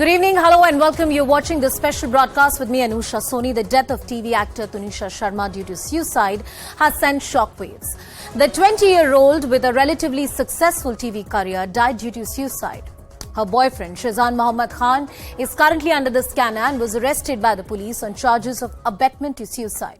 Good evening, hello and welcome. You're watching this special broadcast with me, Tunisha Sharma. The death of TV actor Tunisha Sharma due to suicide has sent shockwaves. The 20-year-old with a relatively successful TV career died due to suicide. Her boyfriend, Shehzan Mohammad Khan, is currently under the scanner and was arrested by the police on charges of abetment to suicide.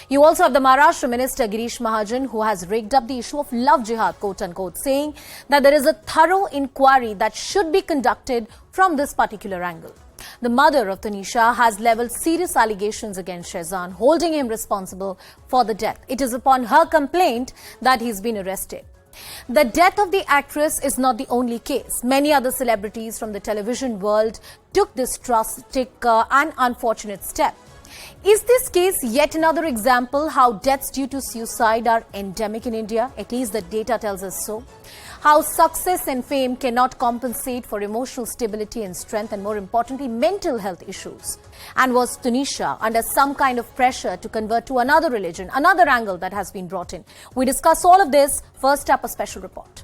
You also have the Maharashtra Minister Girish Mahajan, who has rigged up the issue of love jihad, quote-unquote, saying that there is a thorough inquiry that should be conducted from this particular angle. The mother of Tunisha has levelled serious allegations against Shehzan, holding him responsible for the death. It is upon her complaint that he's been arrested. The death of the actress is not the only case. Many other celebrities from the television world took this drastic and unfortunate step. Is this case yet another example how deaths due to suicide are endemic in India? At least the data tells us so. How success and fame cannot compensate for emotional stability and strength, and more importantly, mental health issues. And was Tunisha under some kind of pressure to convert to another religion, another angle that has been brought in? We discuss all of this. First up, a special report.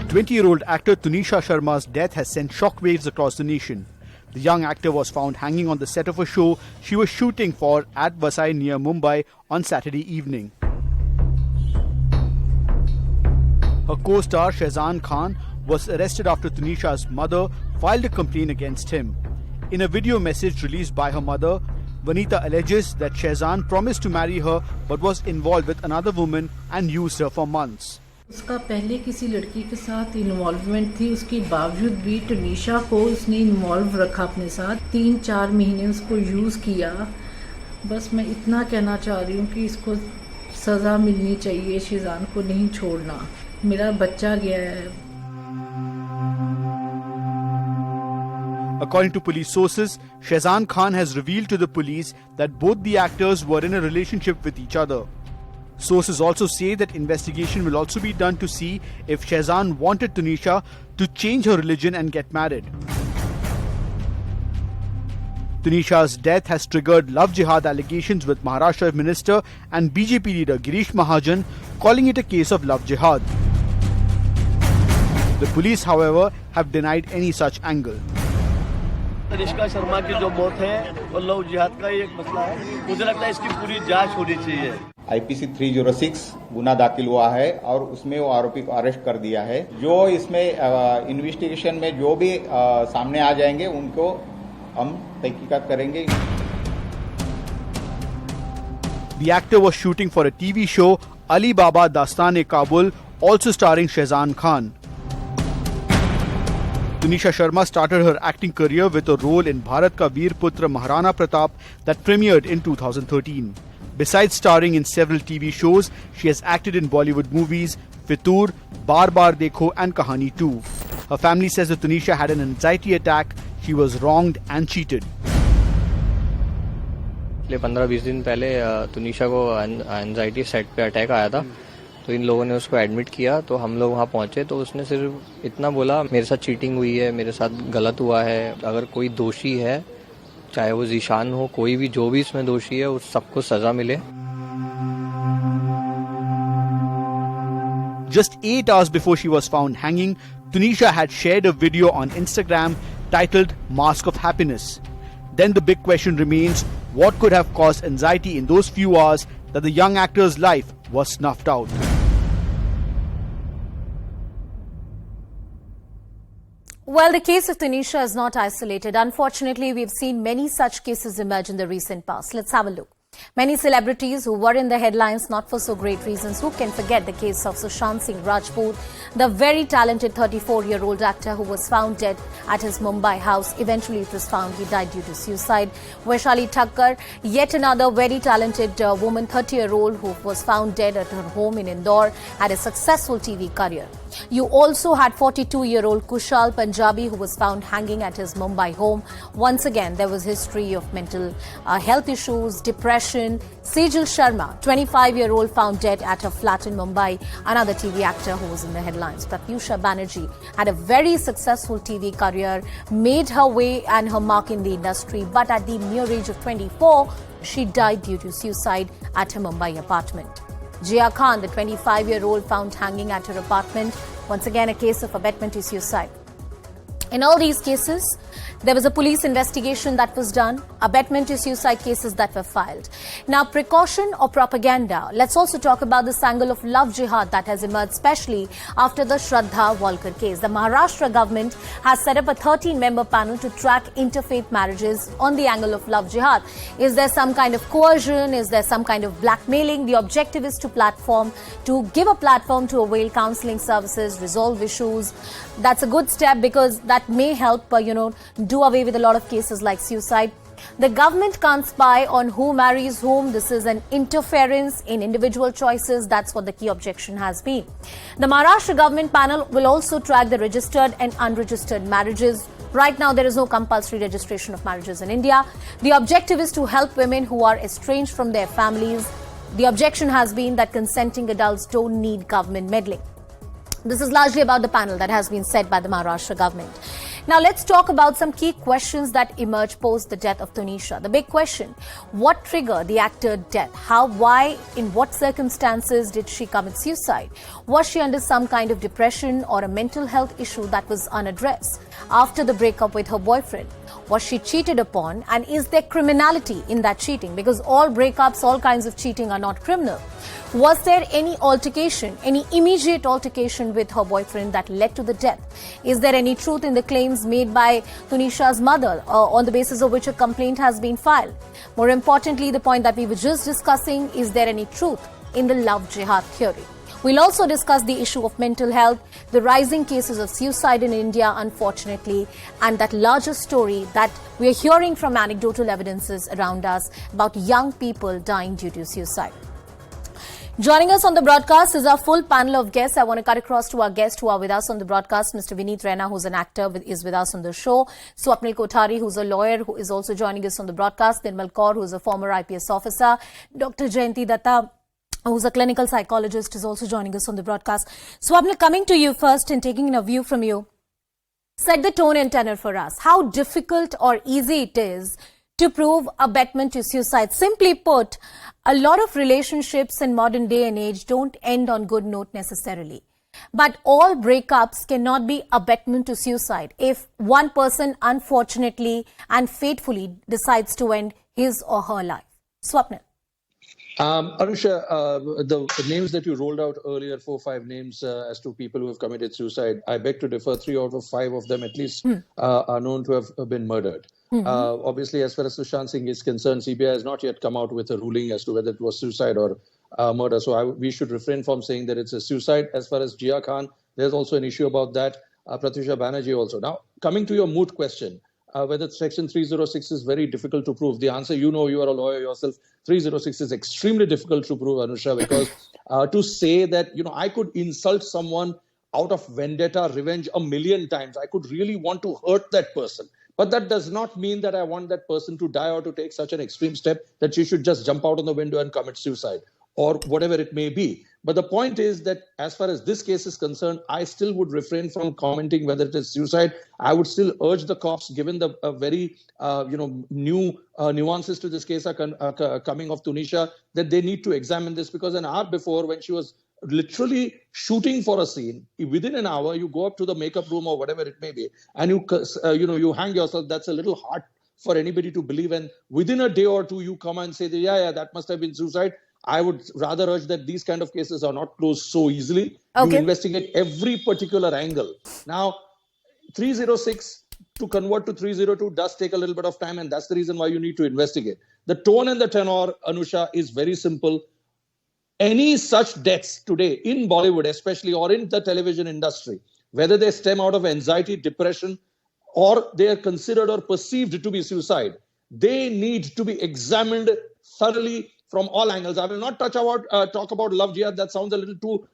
Twenty-year-old actor Tunisha Sharma's death has sent shockwaves across the nation. The young actor was found hanging on the set of a show she was shooting for at Vasai near Mumbai on Saturday evening. Her co-star Shehzan Khan was arrested after Tunisha's mother filed a complaint against him. In a video message released by her mother, Vineet alleges that Shehzan promised to marry her but was involved with another woman and used her for months. उसका पहले किसी लड़की के साथ involvement थी, उसके बावजूद भी टुनीशा को उसने इन्वॉल्व रखा अपने साथ। 3-4 महीने उसको यूज़ किया। बस मैं इतना कहना चाह रही हूँ कि इसको सज़ा मिलनी चाहिए, शेहज़ान को नहीं छोड़ना। मेरा बच्चा गया है। According to police sources, Shehzan Khan has revealed to the police that both the actors were in a relationship with each other. Sources also say that investigation will also be done to see if Shehzan wanted Tunisha to change her religion and get married. Tunisha's death has triggered love jihad allegations, with Maharashtra Minister and BJP leader Girish Mahajan calling it a case of love jihad. The police, however, have denied any such angle. Tunisha Sharma की जो मौत है वो love जिहाद का एक मसला है। मुझे लगता है इसकी पूरी जांच होनी चाहिए। IPC 306 गुना दाखिल हुआ है और उसमें वो आरोपी को अरेस्ट कर दिया है। जो इसमें इन्वेस्टिगेशन में जो भी सामने आ जाएंगे उनको हम तहकीकात करेंगे। The actor was shooting for a TV show, Ali Baba Dastane-Kabul, also starring Shehzan Khan. Tunisha Sharma started her acting career with a role in Bharat Ka Veer Putra Maharana Pratap that premiered in 2013. Besides starring in several TV shows, she has acted in Bollywood movies Fitur, Bar Bar Dekho and Kahani 2. Her family says that Tunisha had an anxiety attack. She was wronged and cheated. 15-20 दिन पहले तुनिशा को anxiety set पे attack आया था, तो इन लोगों ने उसको एडमिट किया। तो हम लोग वहाँ पहुँचे तो उसने सिर्फ इतना बोला, मेरे साथ चीटिंग हुई है, मेरे साथ गलत हुआ है, अगर कोई दोषी है, चाहे वो जीशान हो, कोई भी जो भी इसमें दोषी है, उस सबको सजा मिले। Just 8 hours before she was found hanging, Tunisha had shared a video on Instagram titled Mask of Happiness. Then the big question remains, what could have caused anxiety in those few hours that the young actor's life was snuffed out? Well, the case of Tunisha is not isolated. Unfortunately, we've seen many such cases emerge in the recent past. Let's have a look. Many celebrities who were in the headlines not for so great reasons. Who can forget the case of Sushant Singh Rajput, the very talented 34-year-old actor who was found dead at his Mumbai house. Eventually, it was found he died due to suicide. Vaishali Thakkar, yet another very talented woman, 30-year-old, who was found dead at her home in Indore, had a successful TV career. You also had 42-year-old Kushal Punjabi, who was found hanging at his Mumbai home. Once again, there was history of mental health issues, depression. Tunisha Sharma, 25-year-old, found dead at her flat in Mumbai. Another TV actor who was in the headlines. Pratyusha Banerjee had a very successful TV career, made her way and her mark in the industry, but at the mere age of 24, she died due to suicide at her Mumbai apartment. Jia Khan, the 25-year-old, found hanging at her apartment. Once again, a case of abetment to suicide. In all these cases, there was a police investigation that was done, abetment to suicide cases that were filed. Now, precaution or propaganda? Let's also talk about this angle of love jihad that has emerged, especially after the Shraddha Walkar case. The Maharashtra government has set up a 13-member panel to track interfaith marriages on the angle of love jihad. Is there some kind of coercion? Is there some kind of blackmailing? The objective is to give a platform to avail counseling services, resolve issues. That's a good step because that may help, do away with a lot of cases like suicide. The government can't spy on who marries whom. This is an interference in individual choices. That's what the key objection has been. The Maharashtra government panel will also track the registered and unregistered marriages. Right now, there is no compulsory registration of marriages in India. The objective is to help women who are estranged from their families. The objection has been that consenting adults don't need government meddling. This is largely about the panel that has been set by the Maharashtra government. Now, let's talk about some key questions that emerged post the death of Tunisha. The big question, what triggered the actor's death? How, why, in what circumstances did she commit suicide? Was she under some kind of depression or a mental health issue that was unaddressed after the breakup with her boyfriend? Was she cheated upon? And is there criminality in that cheating? Because all breakups, all kinds of cheating are not criminal. Was there any altercation, any immediate altercation with her boyfriend that led to the death? Is there any truth in the claims made by Tunisha's mother on the basis of which a complaint has been filed? More importantly, the point that we were just discussing, is there any truth in the love jihad theory? We'll also discuss the issue of mental health, the rising cases of suicide in India, unfortunately, and that larger story that we're hearing from anecdotal evidences around us about young people dying due to suicide. Joining us on the broadcast is our full panel of guests. I want to cut across to our guests who are with us on the broadcast. Mr. Vineet Raina, who's an actor, is with us on the show. Swapnil Kothari, who's a lawyer, who is also joining us on the broadcast. Nirmal Kaur, who's a former IPS officer. Dr. Jayanti Datta, who's a clinical psychologist, is also joining us on the broadcast. Swapnil, coming to you first and taking a view from you. Set the tone and tenor for us. How difficult or easy it is to prove abetment to suicide. Simply put, a lot of relationships in modern day and age don't end on good note necessarily. But all breakups cannot be abetment to suicide if one person unfortunately and fatefully decides to end his or her life. Swapnil. Anusha, the names that you rolled out earlier, 4 or 5 names as to people who have committed suicide, I beg to differ. 3 out of 5 of them at least are known to have been murdered. Obviously, as far as Sushant Singh is concerned, CBI has not yet come out with a ruling as to whether it was suicide or murder. So we should refrain from saying that it's a suicide. As far as Jia Khan, there's also an issue about that. Pratyusha Banerjee also. Now, coming to your moot question, whether Section 306 is very difficult to prove. The answer, you are a lawyer yourself, 306 is extremely difficult to prove, Anusha, because to say that, I could insult someone out of vendetta, revenge 1,000,000 times. I could really want to hurt that person. But that does not mean that I want that person to die or to take such an extreme step that she should just jump out on the window and commit suicide or whatever it may be. But the point is that as far as this case is concerned, I still would refrain from commenting whether it is suicide. I would still urge the cops, given the very new nuances to this case are coming of Tunisha, that they need to examine this, because an hour before, when she was literally shooting for a scene, within an hour you go up to the makeup room or whatever it may be, and you hang yourself. That's a little hard for anybody to believe, and within a day or two you come and say that, that must have been suicide. I would rather urge that these kind of cases are not closed so easily. Okay. You investigate every particular angle. Now, 306 to convert to 302 does take a little bit of time, and that's the reason why you need to investigate. The tone and the tenor, Anusha, is very simple. Any such deaths today in Bollywood, especially, or in the television industry, whether they stem out of anxiety, depression, or they are considered or perceived to be suicide, they need to be examined thoroughly from all angles. I will not talk about love jihad. That sounds a little too,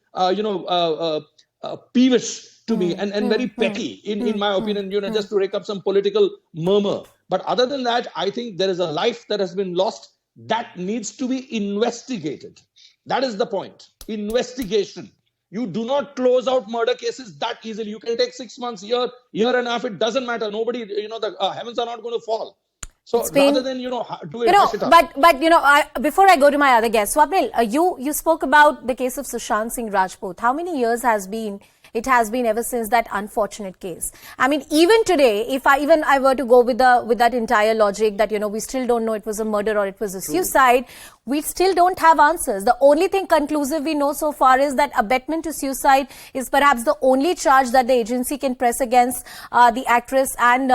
peevish to me and very petty, in my opinion, just to rake up some political murmur. But other than that, I think there is a life that has been lost that needs to be investigated. That is the point. Investigation. You do not close out murder cases that easily. You can take 6 months, year and a half. It doesn't matter. Nobody, the heavens are not going to fall. So rather than, do it, hush it up. But before I go to my other guest, Swapnil, you spoke about the case of Sushant Singh Rajput. How many years it has been ever since that unfortunate case? I mean, even today, if I were to go with that entire logic that, we still don't know it was a murder or it was a suicide, we still don't have answers. The only thing conclusive we know so far is that abetment to suicide is perhaps the only charge that the agency can press against the actress and,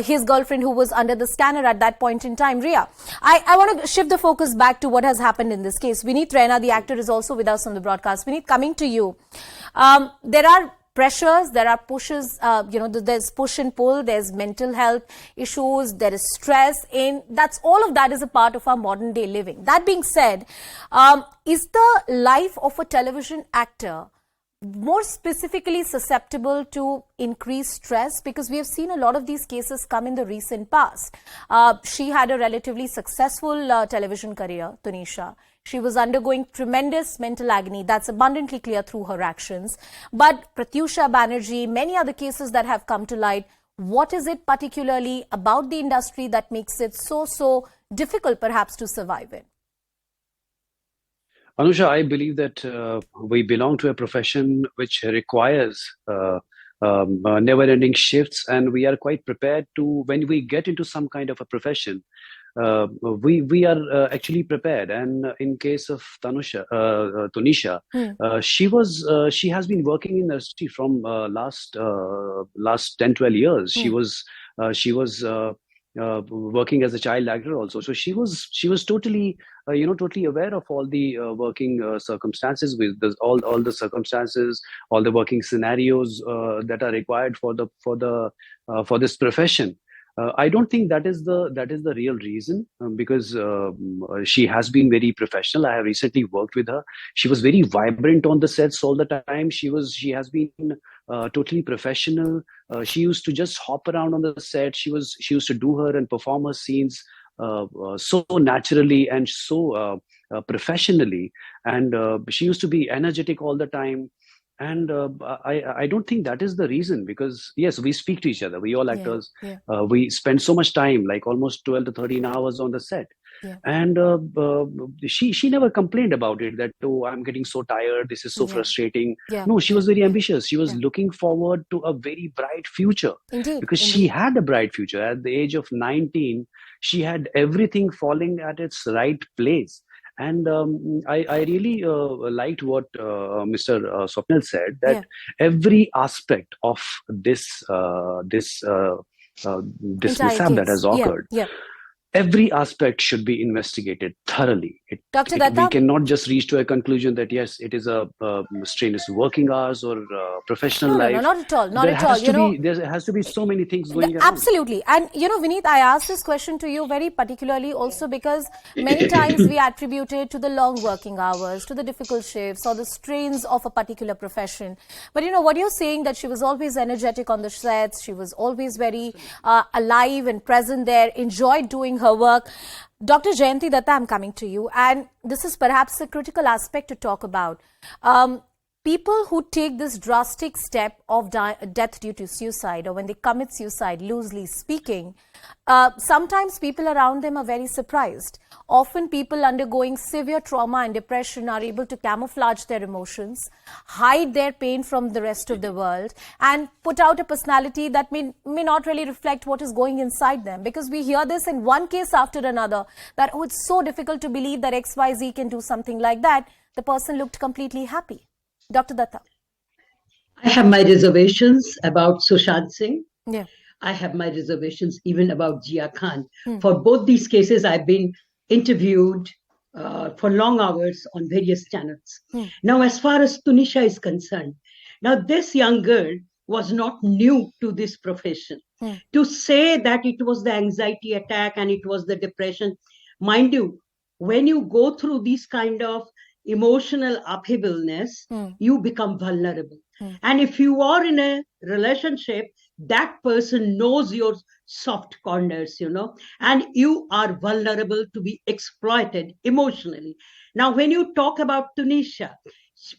his girlfriend who was under the scanner at that point in time, Ria. I want to shift the focus back to what has happened in this case. Vineet Raina, the actor, is also with us on the broadcast. Vineet, coming to you. There are pressures, there are pushes, there's push and pull, there's mental health issues, there is stress, all of that is a part of our modern day living. That being said, is the life of a television actor more specifically susceptible to increased stress? Because we have seen a lot of these cases come in the recent past. She had a relatively successful television career, Tunisha. She was undergoing tremendous mental agony. That's abundantly clear through her actions. But Pratyusha Banerjee, many other cases that have come to light, what is it particularly about the industry that makes it so difficult perhaps to survive in? Anusha, I believe that we belong to a profession which requires never-ending shifts, and we are quite prepared to, when we get into some kind of a profession, we are actually prepared. And in case of Tunisha, she has been working in the industry from last 10-12 years. She was working as a child actor also, so she was totally totally aware of all the working circumstances, with all the circumstances, all the working scenarios that are required for this profession. I don't think that is the real reason, because she has been very professional. I have recently worked with her. She was very vibrant on the sets all the time. She has been totally professional. She used to just hop around on the set. She used to do her and perform her scenes so naturally and so professionally, and she used to be energetic all the time. And I don't think that is the reason, because yes, we speak to each other. We all actors, we spend so much time, like almost 12 to 13 hours on the set. Yeah. And she never complained about it, that, oh, I'm getting so tired, this is so frustrating. Yeah. No, she was very ambitious. She was looking forward to a very bright future. Because she had a bright future. At the age of 19, she had everything falling at its right place. And I really liked what Mr. Swapnil said, that every aspect of this mishap that has occurred, every aspect should be investigated thoroughly. Dr. Datta, we cannot just reach to a conclusion that yes, it is a strenuous working hours or professional life. No, not at all. Not at all. There has to be so many things going on. Absolutely. And, Vineet, I asked this question to you very particularly also because many times we attribute it to the long working hours, to the difficult shifts or the strains of a particular profession. But, what you're saying, that she was always energetic on the sets, she was always very alive and present there, enjoyed doing her work. Dr. Jayanti Datta, I'm coming to you, and this is perhaps a critical aspect to talk about. People who take this drastic step of death due to suicide, or when they commit suicide, loosely speaking, sometimes people around them are very surprised. Often people undergoing severe trauma and depression are able to camouflage their emotions, hide their pain from the rest of the world, and put out a personality that may not really reflect what is going inside them. Because we hear this in one case after another, that, oh, it's so difficult to believe that XYZ can do something like that. The person looked completely happy. Dr. Datta. I have my reservations about Sushant Singh. Yeah. I have my reservations even about Jia Khan. For both these cases, I've been interviewed for long hours on various channels. Now, as far as Tunisha is concerned, now this young girl was not new to this profession. To say that it was the anxiety attack and it was the depression, mind you, when you go through these kind of emotional upheavalness, you become vulnerable. And if you are in a relationship, that person knows your soft corners, and you are vulnerable to be exploited emotionally. Now, when you talk about Tunisha,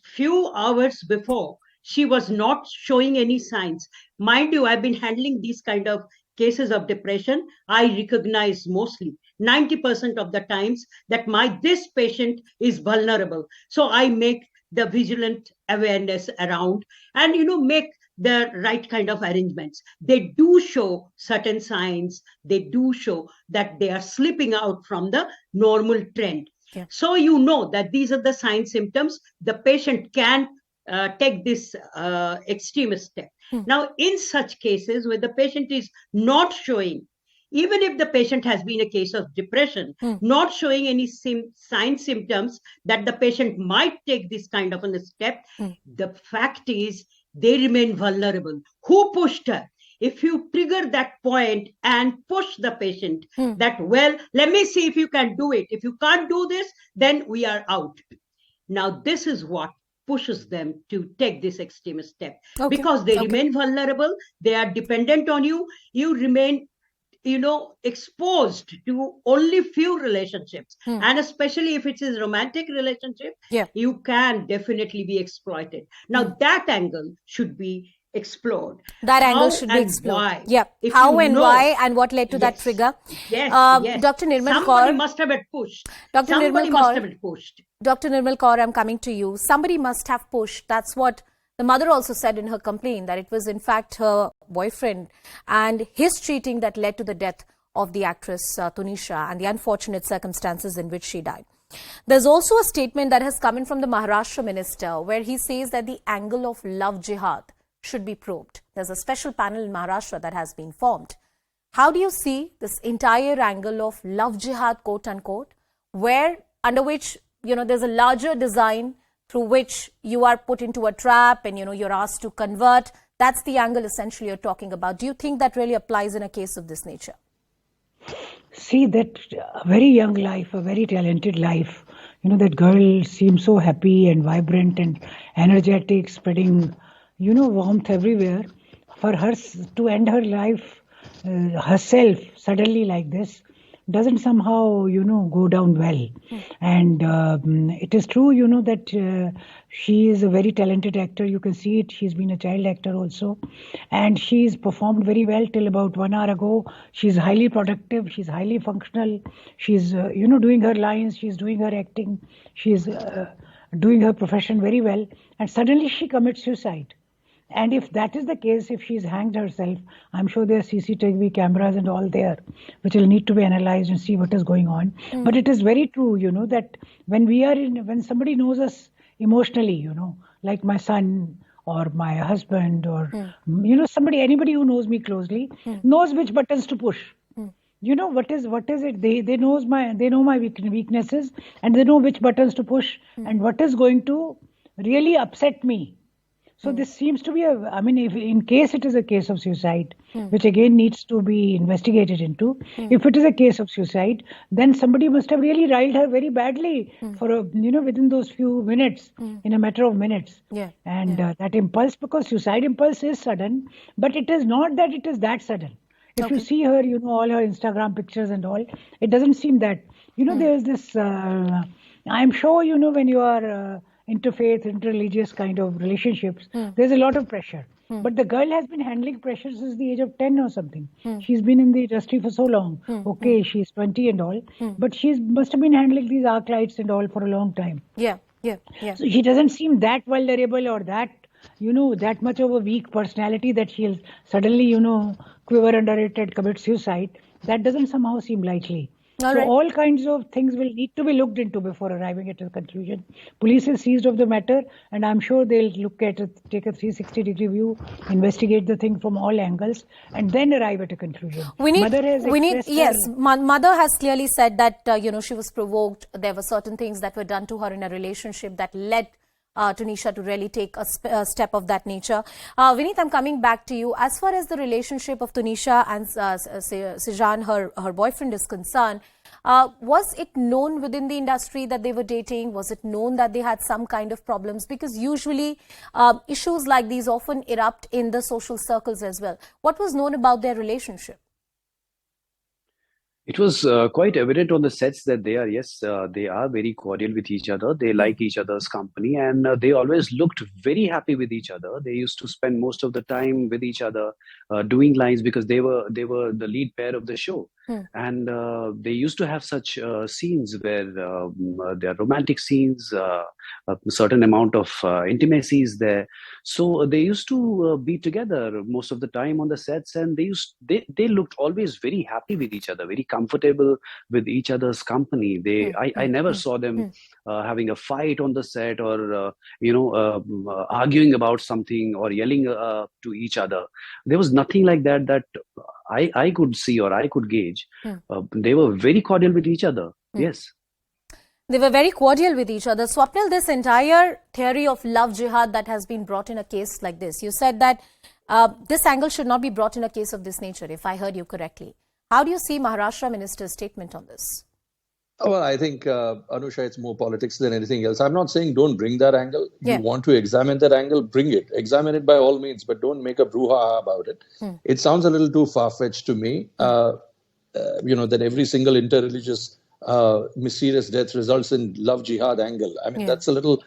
few hours before, she was not showing any signs. Mind you, I've been handling these kind of cases of depression. I recognize mostly 90% of the times that this patient is vulnerable. So I make the vigilant awareness around and, make the right kind of arrangements. They do show certain signs. They do show that they are slipping out from the normal trend. Yeah. So that these are the sign symptoms. The patient can take this extreme step. Now, in such cases where the patient is not showing, even if the patient has been a case of depression, not showing any sign symptoms that the patient might take this kind of a step, the fact is they remain vulnerable. Who pushed her? If you trigger that point and push the patient that, well, let me see if you can do it. If you can't do this, then we are out. Now, this is what pushes them to take this extreme step, because they remain vulnerable. They are dependent on you. You remain, exposed to only few relationships. And especially if it's a romantic relationship, you can definitely be exploited. Now, that angle should be explored. That angle should be explored. Why? Yeah. How and why and what led to that trigger. Yes. Dr. Nirmal Somebody Kaur. must have been pushed. Dr. Somebody Nirmal must Kaur. have been pushed. Dr. Nirmal Kaur, I'm coming to you. Somebody must have pushed. That's what the mother also said in her complaint, that it was in fact her boyfriend and his cheating that led to the death of the actress Tunisha and the unfortunate circumstances in which she died. There's also a statement that has come in from the Maharashtra minister where he says that the angle of love jihad should be probed. There's a special panel in Maharashtra that has been formed. How do you see this entire angle of love jihad, quote unquote, under which, there's a larger design through which you are put into a trap and, you're asked to convert? That's the angle essentially you're talking about. Do you think that really applies in a case of this nature? See, that very young life, a very talented life, that girl seems so happy and vibrant and energetic, spreading, warmth everywhere. For her to end her life herself suddenly like this doesn't somehow, go down well. And it is true, that she is a very talented actor. You can see it. She's been a child actor also. And she's performed very well till about 1 hour ago. She's highly productive. She's highly functional. She's, doing her lines. She's doing her acting. She's doing her profession very well. And suddenly she commits suicide. And if that is the case, if she's hanged herself, I'm sure there are CCTV cameras and all there, which will need to be analyzed and see what is going on. But it is very true, that when somebody knows us emotionally, like my son or my husband or, anybody who knows me closely, knows which buttons to push. What is it? They know my weaknesses and they know which buttons to push and what is going to really upset me. So this seems to be if in case it is a case of suicide, which again needs to be investigated into, if it is a case of suicide, then somebody must have really riled her very badly for within those few minutes, in a matter of minutes. That impulse, because suicide impulse is sudden, but it is not that it is that sudden. If you see her, all her Instagram pictures and all, it doesn't seem that. There is this, I'm sure, when you are interfaith, interreligious kind of relationships, there's a lot of pressure. But the girl has been handling pressure since the age of 10 or something. She's been in the industry for so long. Okay, she's 20 and all, but she must have been handling these arc lights and all for a long time. Yeah. So she doesn't seem that vulnerable or that, that much of a weak personality that she'll suddenly, quiver under it and commit suicide. That doesn't somehow seem likely. All kinds of things will need to be looked into before arriving at a conclusion. Police is seized of the matter, and I'm sure they'll look at it, take a 360-degree view, investigate the thing from all angles, and then arrive at a conclusion. Mother has clearly said that she was provoked. There were certain things that were done to her in a relationship that led Tunisha to really take a step of that nature. Vineet, I'm coming back to you. As far as the relationship of Tunisha and Sijan, her boyfriend, is concerned, Was it known within the industry that they were dating? Was it known that they had some kind of problems? Because usually issues like these often erupt in the social circles as well. What was known about their relationship? It was quite evident on the sets that they are very cordial with each other. They like each other's company, and they always looked very happy with each other. They used to spend most of the time with each other, doing lines, because they were the lead pair of the show. And they used to have such scenes where there are romantic scenes, a certain amount of intimacy is there. So they used to be together most of the time on the sets, and they looked always very happy with each other, very comfortable with each other's company. I never saw them having a fight on the set, or arguing about something, or yelling to each other. There was nothing like that I could see or I could gauge. They were very cordial with each other. Yes. They were very cordial with each other. Swapnil, this entire theory of love jihad that has been brought in a case like this, you said that this angle should not be brought in a case of this nature, if I heard you correctly. How do you see Maharashtra Minister's statement on this? Well, I think, Anusha, it's more politics than anything else. I'm not saying don't bring that angle. Yeah. You want to examine that angle, bring it. Examine it by all means, but don't make a brouhaha about it. It sounds a little too far-fetched to me, that every single interreligious mysterious death results in love jihad angle. I mean, that's a little...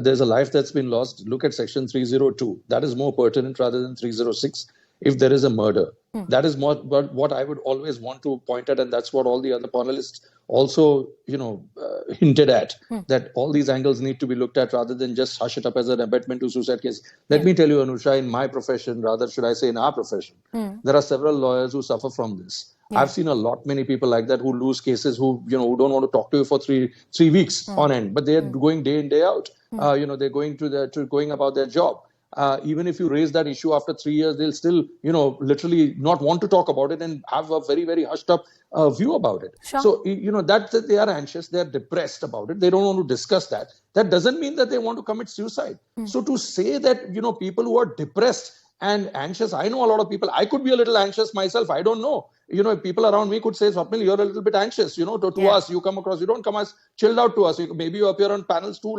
there's a life that's been lost. Look at Section 302. That is more pertinent rather than 306 if there is a murder. That is more what I would always want to point at, and that's what all the other panelists also, hinted at, that all these angles need to be looked at rather than just hush it up as an abetment to suicide case. Let me tell you, Anusha, in my profession, rather should I say in our profession, there are several lawyers who suffer from this. I've seen many people like that who lose cases, who don't want to talk to you for three weeks on end, but they're going day in, day out. They're going going about their job. Even if you raise that issue after 3 years, they'll still, literally not want to talk about it and have a very, very hushed up view about it. Sure. So, that they are anxious, they're depressed about it. They don't want to discuss that. That doesn't mean that they want to commit suicide. So to say that, people who are depressed and anxious, I know a lot of people, I could be a little anxious myself. I don't know. People around me could say, Swapnil, you're a little bit anxious, to us, you come across, you don't come as chilled out to us. Maybe you appear on panels too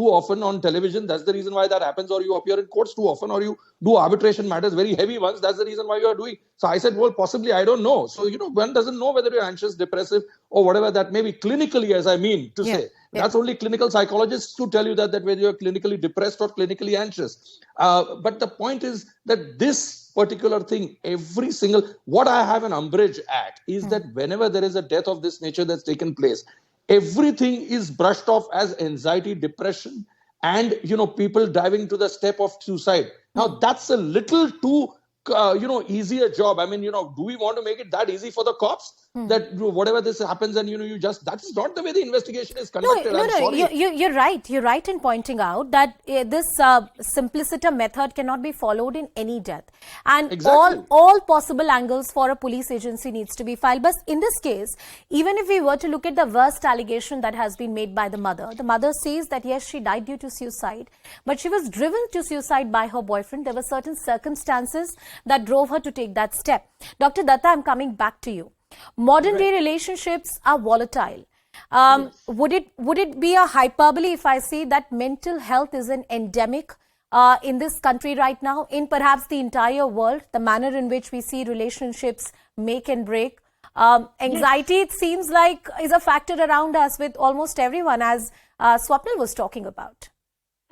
often on television. That's the reason why that happens. Or you appear in courts too often, or you do arbitration matters, very heavy ones. That's the reason why you are doing. So I said, well, possibly, I don't know. So, one doesn't know whether you're anxious, depressive, or whatever that may be clinically, as I mean to say. That's only clinical psychologists to tell you that whether you're clinically depressed or clinically anxious. But the point is that this particular thing, what I have an umbrage at is that whenever there is a death of this nature that's taken place, everything is brushed off as anxiety, depression, and, people driving to the step of suicide. Now, that's a little too, easier job. I mean, do we want to make it that easy for the cops? That whatever this happens and, that is not the way the investigation is conducted. No, you're right. You're right in pointing out that this simpliciter method cannot be followed in any death. And all possible angles for a police agency needs to be filed. But in this case, even if we were to look at the worst allegation that has been made by the mother says that yes, she died due to suicide, but she was driven to suicide by her boyfriend. There were certain circumstances that drove her to take that step. Dr. Datta, I'm coming back to you. Modern day relationships are volatile. Would it be a hyperbole if I say that mental health is an endemic in this country right now, in perhaps the entire world, the manner in which we see relationships make and break? Anxiety, it seems like, is a factor around us with almost everyone, as Swapnil was talking about.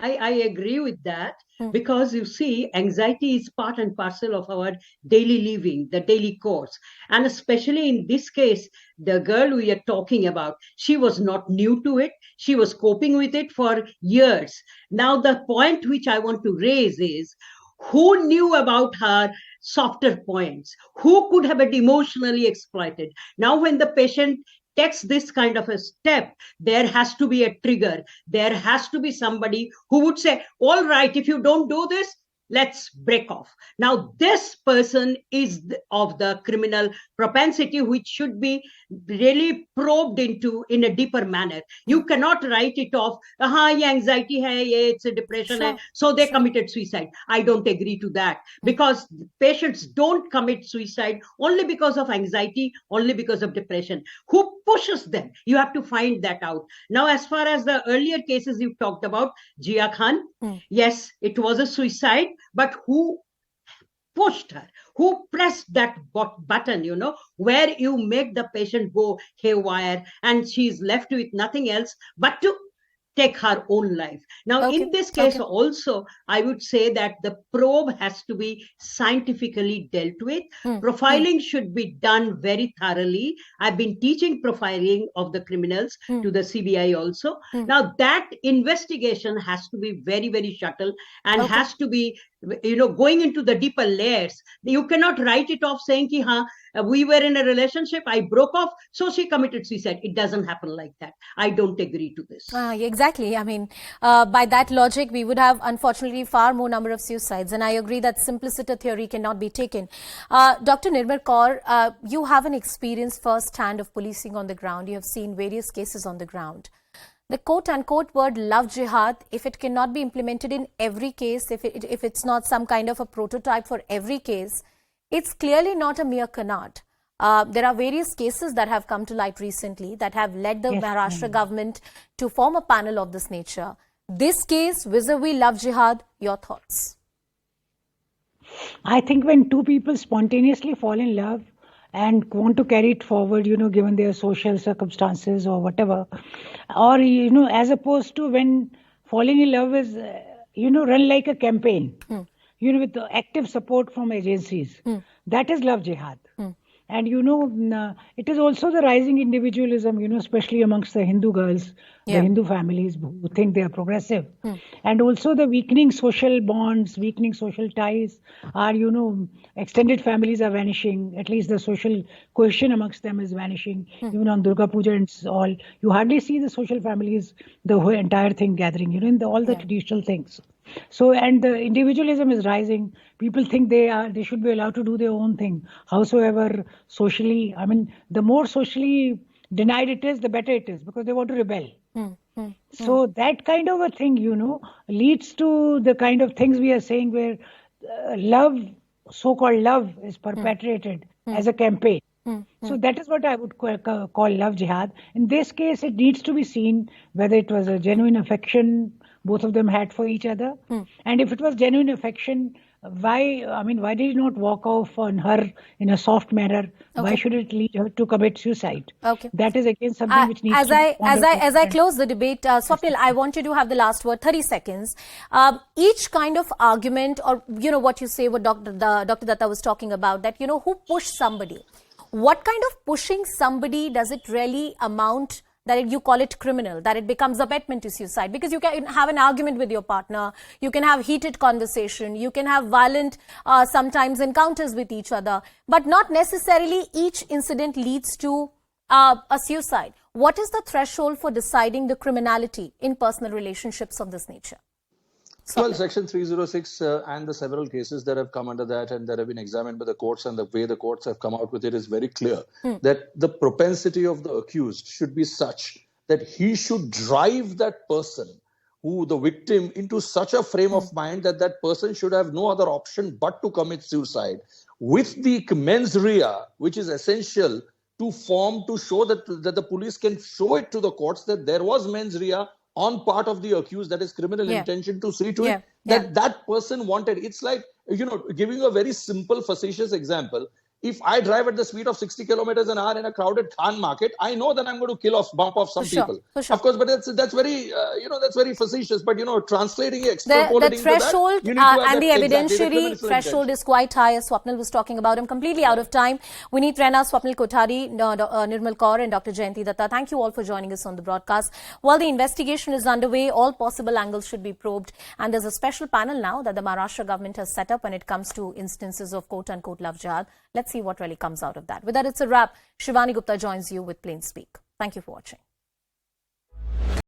I agree with that, because you see, anxiety is part and parcel of our daily living, the daily course. And especially in this case, the girl we are talking about, she was not new to it. She was coping with it for years. Now, the point which I want to raise is, who knew about her softer points? Who could have been emotionally exploited? Now, when the patient takes this kind of a step, there has to be a trigger. There has to be somebody who would say, all right, if you don't do this, let's break off. Now, this person is of the criminal propensity, which should be really probed into in a deeper manner. You cannot write it off, ye anxiety hai, it's a depression hai, so they committed suicide. I don't agree to that, because patients don't commit suicide only because of anxiety, only because of depression. Who pushes them? You have to find that out. Now, as far as the earlier cases you talked about, Jia Khan, yes, it was a suicide, but who pushed her? Who pressed that button, where you make the patient go haywire and she's left with nothing else but to take her own life. Now, in this case also, I would say that the probe has to be scientifically dealt with. Profiling should be done very thoroughly. I've been teaching profiling of the criminals to the CBI also. Now, that investigation has to be very, very subtle and has to be, going into the deeper layers. You cannot write it off saying, ki, we were in a relationship, I broke off, so she committed suicide. It doesn't happen like that. I don't agree to this. Exactly. I mean, by that logic, we would have, unfortunately, far more number of suicides. And I agree that simpliciter theory cannot be taken. Dr. Nirmal Kaur, you have an experience firsthand of policing on the ground. You have seen various cases on the ground. The quote-unquote word love jihad, if it cannot be implemented in every case, if it's not some kind of a prototype for every case, it's clearly not a mere canard. There are various cases that have come to light recently that have led the Maharashtra government to form a panel of this nature. This case, vis-a-vis love jihad, your thoughts? I think when two people spontaneously fall in love and want to carry it forward, given their social circumstances or whatever, or, as opposed to when falling in love is, run like a campaign, with the active support from agencies. That is love jihad. And, it is also the rising individualism, especially amongst the Hindu girls, the Hindu families who think they are progressive. And also the weakening social bonds, weakening social ties are, extended families are vanishing. At least the social cohesion amongst them is vanishing. Even on Durga Puja and all, you hardly see the social families, the whole entire thing gathering, in all the traditional things. So, and the individualism is rising. People think they should be allowed to do their own thing. Howsoever socially, the more socially denied it is, the better it is, because they want to rebel. So that kind of a thing, leads to the kind of things we are saying where love, so-called love, is perpetrated as a campaign. So that is what I would call love jihad. In this case, it needs to be seen whether it was a genuine affection both of them had for each other. And if it was genuine affection, why did he not walk off on her in a soft manner? Why should it lead her to commit suicide? That is again something which needs as I close the debate, Swapnil, I want you to have the last word, 30 seconds. Each kind of argument, or what you say, what Dr. Datta was talking about, that who pushed somebody. What kind of pushing somebody does it really amount that you call it criminal, that it becomes abetment to suicide? Because you can have an argument with your partner, you can have heated conversation, you can have violent, sometimes encounters with each other, but not necessarily each incident leads to a suicide. What is the threshold for deciding the criminality in personal relationships of this nature? Well, Section 306 and the several cases that have come under that and that have been examined by the courts, and the way the courts have come out with it is very clear that the propensity of the accused should be such that he should drive that person, the victim, into such a frame of mind that that person should have no other option but to commit suicide, with the mens rea, which is essential to show that the police can show it to the courts that there was mens rea on part of the accused, that is criminal intention, to see to it that that person wanted. It's like, giving a very simple, facetious example. If I drive at the speed of 60 kilometers an hour in a crowded Khan market, I know that I'm going to bump off some people. Of course, but that's very, that's very facetious. But, translating, extrapolating the threshold to that, and the evidentiary threshold is quite high, as Swapnil was talking about. I'm completely out of time. Vineet Raina, Swapnil Kothari, Nirmal Kaur and Dr. Jayanti Datta, thank you all for joining us on the broadcast. While the investigation is underway, all possible angles should be probed. And there's a special panel now that the Maharashtra government has set up when it comes to instances of quote-unquote love jihad. Let's see what really comes out of that. With that, it's a wrap. Shivani Gupta joins you with Plain Speak. Thank you for watching.